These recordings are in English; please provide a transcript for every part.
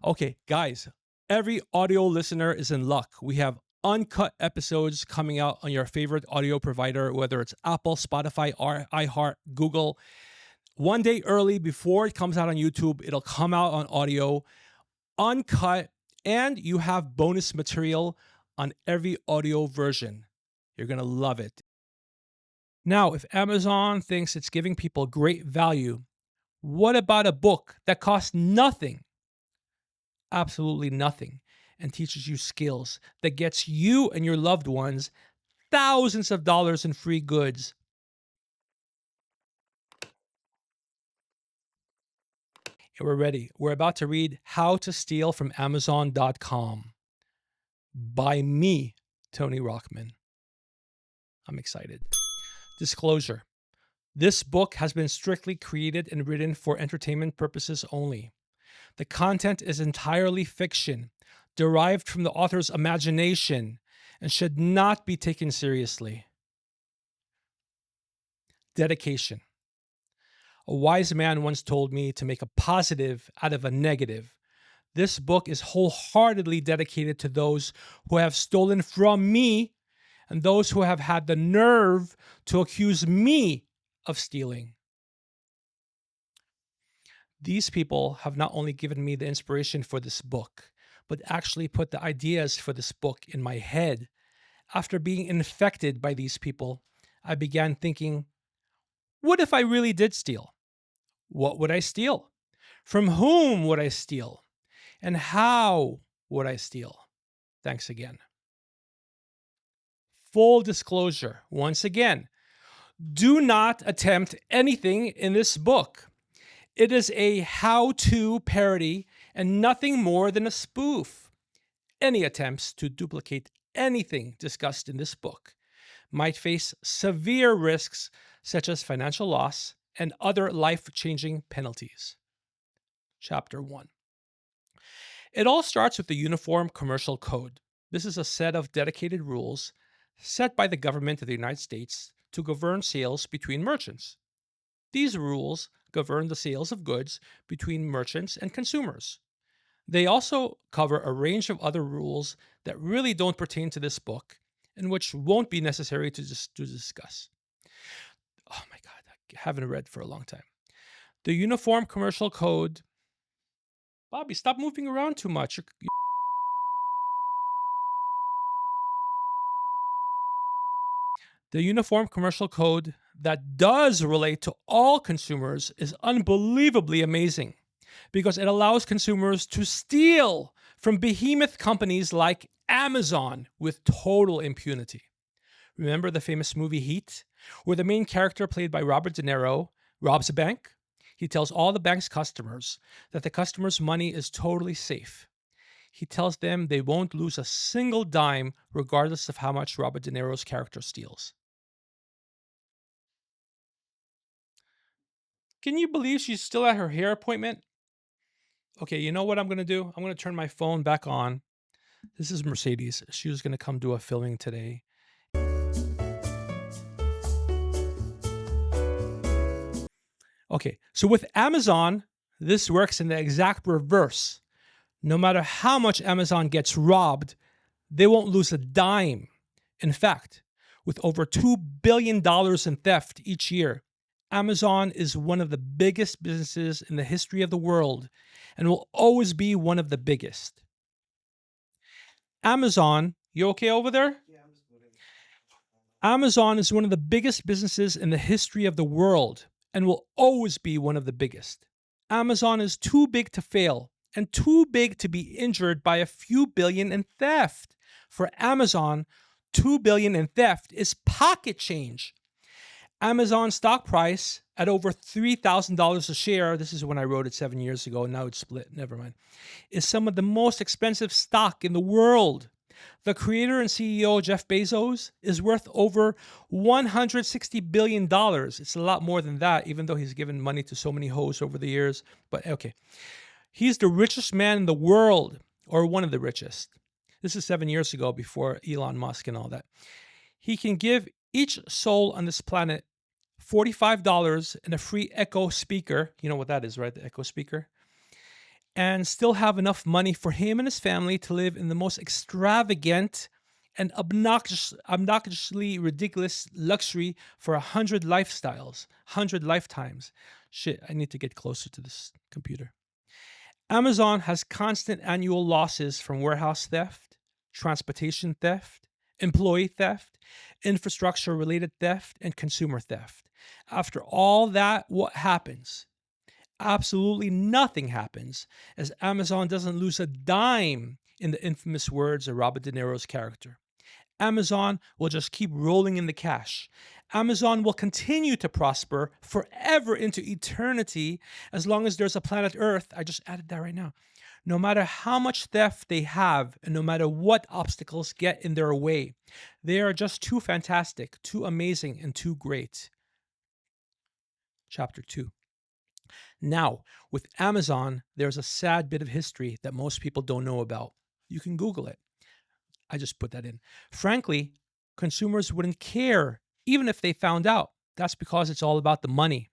Okay, guys, every audio listener is in luck. We have uncut episodes coming out on your favorite audio provider, whether it's Apple, Spotify, or iHeart, Google. One day early before it comes out on YouTube, it'll come out on audio, uncut, and you have bonus material on every audio version. You're going to love it. Now, if Amazon thinks it's giving people great value, what about a book that costs nothing? Absolutely nothing, and teaches you skills that gets you and your loved ones thousands of dollars in free goods. And we're ready. We're about to read How to Steal from Amazon.com by me, Tony Rockman. I'm excited. Disclosure. This book has been strictly created and written for entertainment purposes only. The content is entirely fiction, derived from the author's imagination, and should not be taken seriously. Dedication. A wise man once told me to make a positive out of a negative. This book is wholeheartedly dedicated to those who have stolen from me and those who have had the nerve to accuse me of stealing. These people have not only given me the inspiration for this book, but actually put the ideas for this book in my head. After being infected by these people, I began thinking, what if I really did steal? What would I steal? From whom would I steal? And how would I steal? Thanks again. Full disclosure, once again, do not attempt anything in this book. It is a how-to parody and nothing more than a spoof. Any attempts to duplicate anything discussed in this book might face severe risks such as financial loss and other life-changing penalties. Chapter 1. It all starts with the Uniform Commercial Code. This is a set of dedicated rules set by the government of the United States to govern sales between merchants. These rules govern the sales of goods between merchants and consumers. They also cover a range of other rules that really don't pertain to this book and which won't be necessary to discuss. Oh my God, I haven't read for a long time. The Uniform Commercial Code. Bobby, stop moving around too much. The Uniform Commercial Code that does relate to all consumers is unbelievably amazing because it allows consumers to steal from behemoth companies like Amazon with total impunity. Remember the famous movie Heat, where the main character, played by Robert De Niro, robs a bank? He tells all the bank's customers that the customer's money is totally safe. He tells them they won't lose a single dime regardless of how much Robert De Niro's character steals. Can you believe she's still at her hair appointment? Okay, you know what I'm going to do? I'm going to turn my phone back on. This is Mercedes. She was going to come do a filming today. Okay, so with Amazon, this works in the exact reverse. No matter how much Amazon gets robbed, they won't lose a dime. In fact, with over $2 billion in theft each year, Amazon is one of the biggest businesses in the history of the world and will always be one of the biggest. Amazon, you okay over there? Yeah, I'm just moving. Amazon is one of the biggest businesses in the history of the world and will always be one of the biggest. Amazon is too big to fail and too big to be injured by a few billion in theft. For Amazon, $2 billion in theft is pocket change. Amazon stock price at over $3,000 a share, this is when I wrote it 7 years ago, now it's split, never mind, is some of the most expensive stock in the world. The creator and CEO, Jeff Bezos, is worth over $160 billion. It's a lot more than that, even though he's given money to so many hoes over the years. But okay. He's the richest man in the world, or one of the richest. This is 7 years ago, before Elon Musk and all that. He can give each soul on this planet $45 and a free Echo speaker. You know what that is, right? The Echo speaker. and still have enough money for him and his family to live in the most extravagant and obnoxiously ridiculous luxury for 100 lifetimes. Shit, I need to get closer to this computer. Amazon has constant annual losses from warehouse theft, transportation theft, employee theft, infrastructure related theft, and consumer theft. After all that, what happens? Absolutely nothing happens, as Amazon doesn't lose a dime, in the infamous words of Robert De Niro's character. Amazon will just keep rolling in the cash. Amazon will continue to prosper forever into eternity as long as there's a planet Earth. I just added that right now. No matter how much theft they have, and no matter what obstacles get in their way, they are just too fantastic, too amazing, and too great. Chapter 2. Now, with Amazon, there's a sad bit of history that most people don't know about. You can Google it. I just put that in. Frankly, consumers wouldn't care even if they found out. That's because it's all about the money.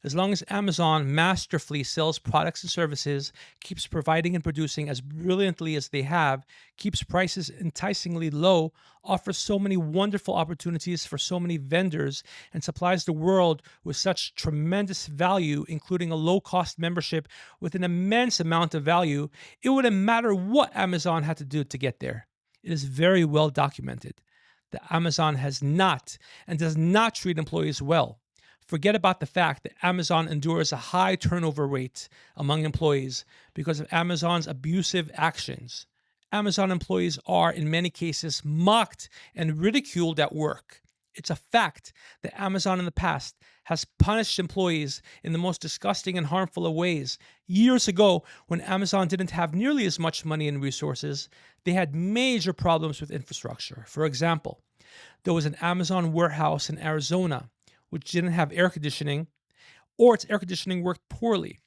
As long as Amazon masterfully sells products and services, keeps providing and producing as brilliantly as they have, keeps prices enticingly low, offers so many wonderful opportunities for so many vendors, and supplies the world with such tremendous value, including a low-cost membership with an immense amount of value, it wouldn't matter what Amazon had to do to get there. It is very well documented that Amazon has not and does not treat employees well. Forget about the fact that Amazon endures a high turnover rate among employees because of Amazon's abusive actions. Amazon employees are, in many cases, mocked and ridiculed at work. It's a fact that Amazon in the past has punished employees in the most disgusting and harmful of ways. Years ago, when Amazon didn't have nearly as much money and resources, they had major problems with infrastructure. For example, there was an Amazon warehouse in Arizona which didn't have air conditioning, or its air conditioning worked poorly.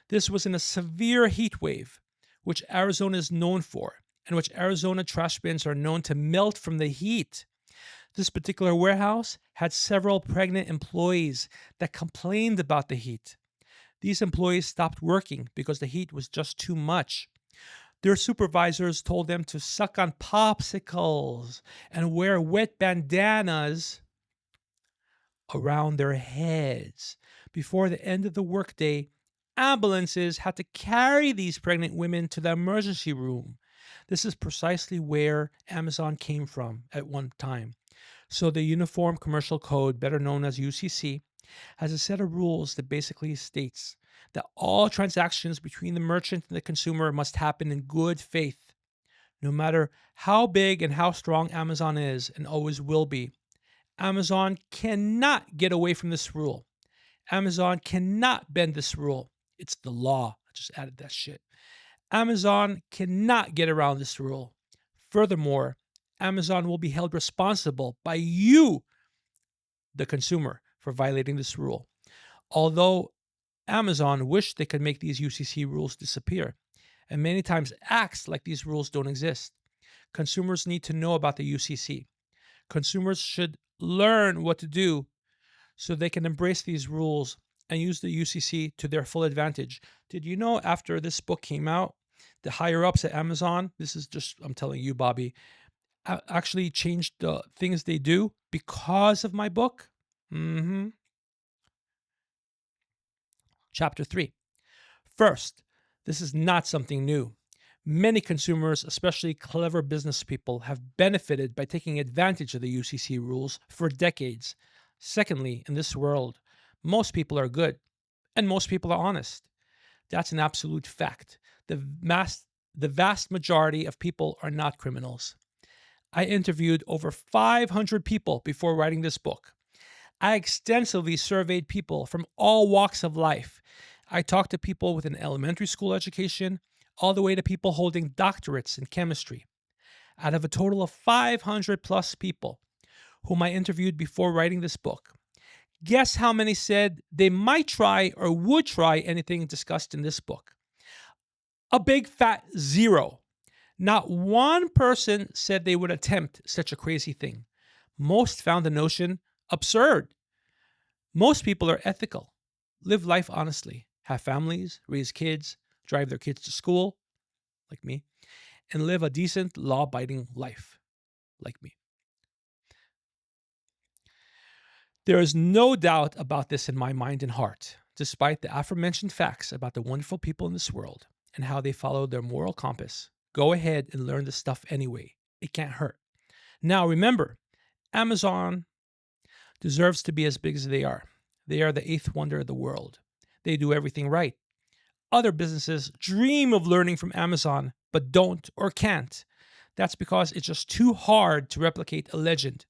This was in a severe heat wave, which Arizona is known for, and which Arizona trash bins are known to melt from the heat. This particular warehouse had several pregnant employees that complained about the heat. These employees stopped working because the heat was just too much. Their supervisors told them to suck on popsicles and wear wet bandanas around their heads. Before the end of the workday, ambulances had to carry these pregnant women to the emergency room. This is precisely where Amazon came from at one time. So the Uniform Commercial Code, better known as UCC, has a set of rules that basically states that all transactions between the merchant and the consumer must happen in good faith. No matter how big and how strong Amazon is and always will be, Amazon cannot get away from this rule. Amazon cannot bend this rule. It's the law. I just added that shit. Amazon cannot get around this rule. Furthermore, Amazon will be held responsible by you, the consumer, for violating this rule. Although Amazon wished they could make these UCC rules disappear, and many times acts like these rules don't exist. Consumers need to know about the UCC. Consumers should learn what to do so they can embrace these rules and use the UCC to their full advantage. Did you know after this book came out, the higher ups at Amazon, this is just, I'm telling you, Bobby, actually changed the things they do because of my book? Chapter 3. First, this is not something new. Many consumers, especially clever business people, have benefited by taking advantage of the UCC rules for decades. Secondly, in this world, most people are good and most people are honest. That's an absolute fact. The vast majority of people are not criminals. I interviewed over 500 people before writing this book. I extensively surveyed people from all walks of life. I talked to people with an elementary school education, all the way to people holding doctorates in chemistry. Out of a total of 500 plus people whom I interviewed before writing this book, guess how many said they might try or would try anything discussed in this book? A big fat zero. Not one person said they would attempt such a crazy thing. Most found the notion absurd. Most people are ethical, live life honestly, have families, raise kids, drive their kids to school, like me, and live a decent, law abiding life, like me. There is no doubt about this in my mind and heart, despite the aforementioned facts about the wonderful people in this world and how they follow their moral compass. Go ahead and learn this stuff anyway. It can't hurt. Now, remember, Amazon deserves to be as big as they are. They are the eighth wonder of the world. They do everything right. Other businesses dream of learning from Amazon, but don't or can't. That's because it's just too hard to replicate a legend.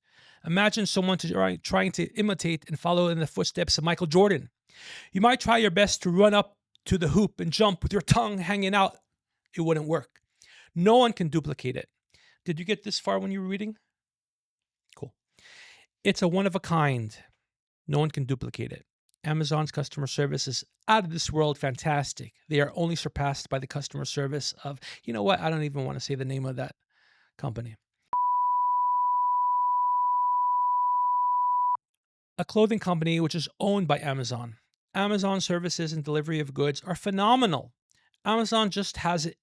Imagine someone trying to imitate and follow in the footsteps of Michael Jordan. You might try your best to run up to the hoop and jump with your tongue hanging out. It wouldn't work. No one can duplicate it. Did you get this far when you were reading? Cool. It's a one of a kind. No one can duplicate it. Amazon's customer service is out of this world fantastic. They are only surpassed by the customer service of, you know what? I don't even want to say the name of that company. A clothing company which is owned by Amazon. Amazon services and delivery of goods are phenomenal. Amazon just has the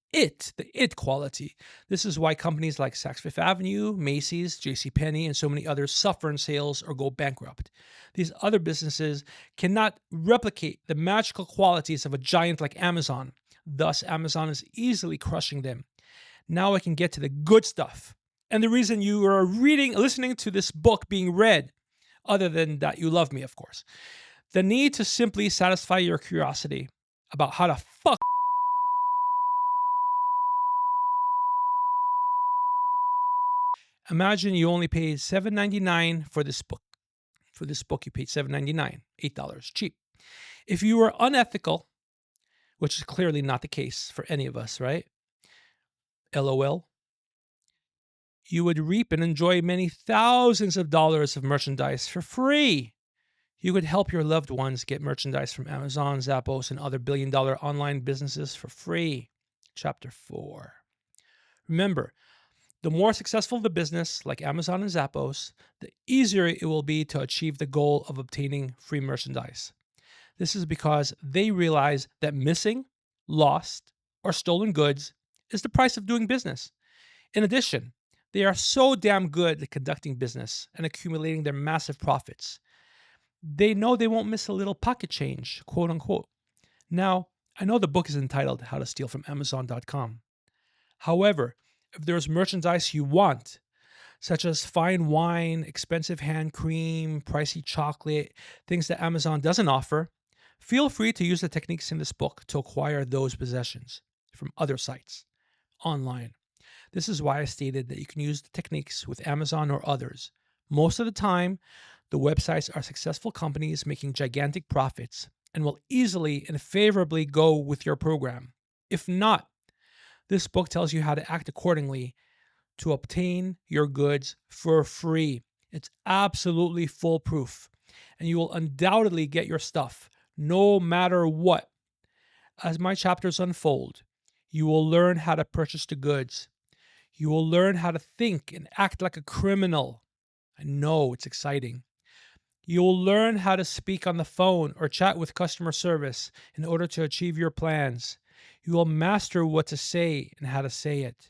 it quality. This is why companies like Saks Fifth Avenue, Macy's, JCPenney, and so many others suffer in sales or go bankrupt. These other businesses cannot replicate the magical qualities of a giant like Amazon. Thus, Amazon is easily crushing them. Now I can get to the good stuff. And the reason you are listening to this book being read, other than that you love me, of course. The need to simply satisfy your curiosity about how to fuck. Imagine you only paid $7.99 for this book. For this book, you paid $7.99, $8, cheap. If you were unethical, which is clearly not the case for any of us, right? LOL. You would reap and enjoy many thousands of dollars of merchandise for free. You could help your loved ones get merchandise from Amazon, Zappos, and other billion-dollar online businesses for free. Chapter 4. Remember, the more successful the business, like Amazon and Zappos, the easier it will be to achieve the goal of obtaining free merchandise. This is because they realize that missing, lost, or stolen goods is the price of doing business. In addition, they are so damn good at conducting business and accumulating their massive profits. They know they won't miss a little pocket change, quote unquote. Now, I know the book is entitled How to Steal from Amazon.com. However, if there's merchandise you want, such as fine wine, expensive hand cream, pricey chocolate, things that Amazon doesn't offer, feel free to use the techniques in this book to acquire those possessions from other sites online. This is why I stated that you can use the techniques with Amazon or others. Most of the time, the websites are successful companies making gigantic profits and will easily and favorably go with your program. If not, this book tells you how to act accordingly to obtain your goods for free. It's absolutely foolproof, and you will undoubtedly get your stuff no matter what. As my chapters unfold, you will learn how to purchase the goods. You will learn how to think and act like a criminal. I know it's exciting. You will learn how to speak on the phone or chat with customer service in order to achieve your plans. You will master what to say and how to say it.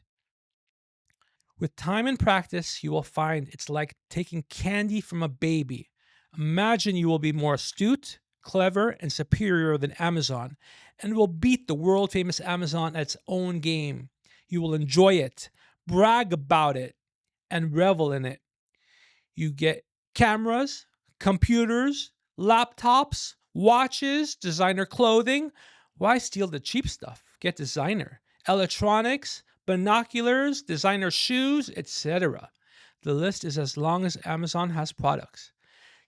With time and practice, you will find it's like taking candy from a baby. Imagine you will be more astute, clever, and superior than Amazon, and will beat the world-famous Amazon at its own game. You will enjoy it, brag about it, and revel in it. You get cameras, computers, laptops, watches, designer clothing. Why steal the cheap stuff? Get designer. Electronics, binoculars, designer shoes, etc. The list is as long as Amazon has products.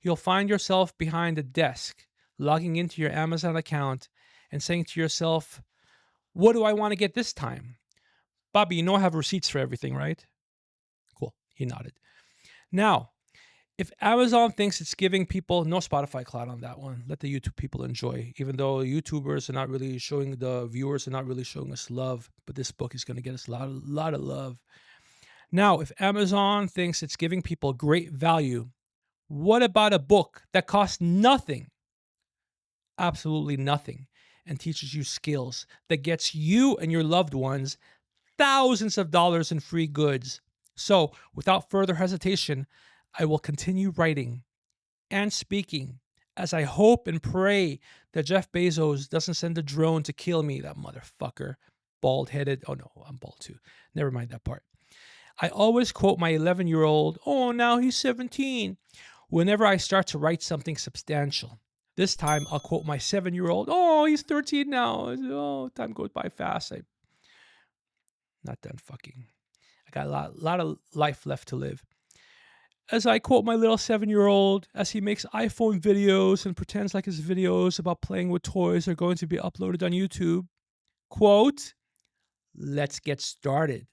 You'll find yourself behind a desk, logging into your Amazon account and saying to yourself, what do I want to get this time? Bobby, you know I have receipts for everything, right? Cool. He nodded. Now, if Amazon thinks it's giving people, no Spotify cloud on that one, let the YouTube people enjoy, even though YouTubers are not really showing, the viewers are not really showing us love, but this book is going to get us a lot of love. Now, if Amazon thinks it's giving people great value, what about a book that costs nothing? Absolutely nothing. and teaches you skills that gets you and your loved ones thousands of dollars in free goods. So, without further hesitation, I will continue writing and speaking as I hope and pray that Jeff Bezos doesn't send a drone to kill me, that motherfucker. Bald headed. Oh no, I'm bald too. Never mind that part. I always quote my 11-year-old, oh, now he's 17, whenever I start to write something substantial. This time I'll quote my 7-year-old, oh, he's 13 now. Oh, time goes by fast. I'm not done fucking. I got a lot of life left to live. As I quote my little 7-year-old as he makes iPhone videos and pretends like his videos about playing with toys are going to be uploaded on YouTube, quote, let's get started.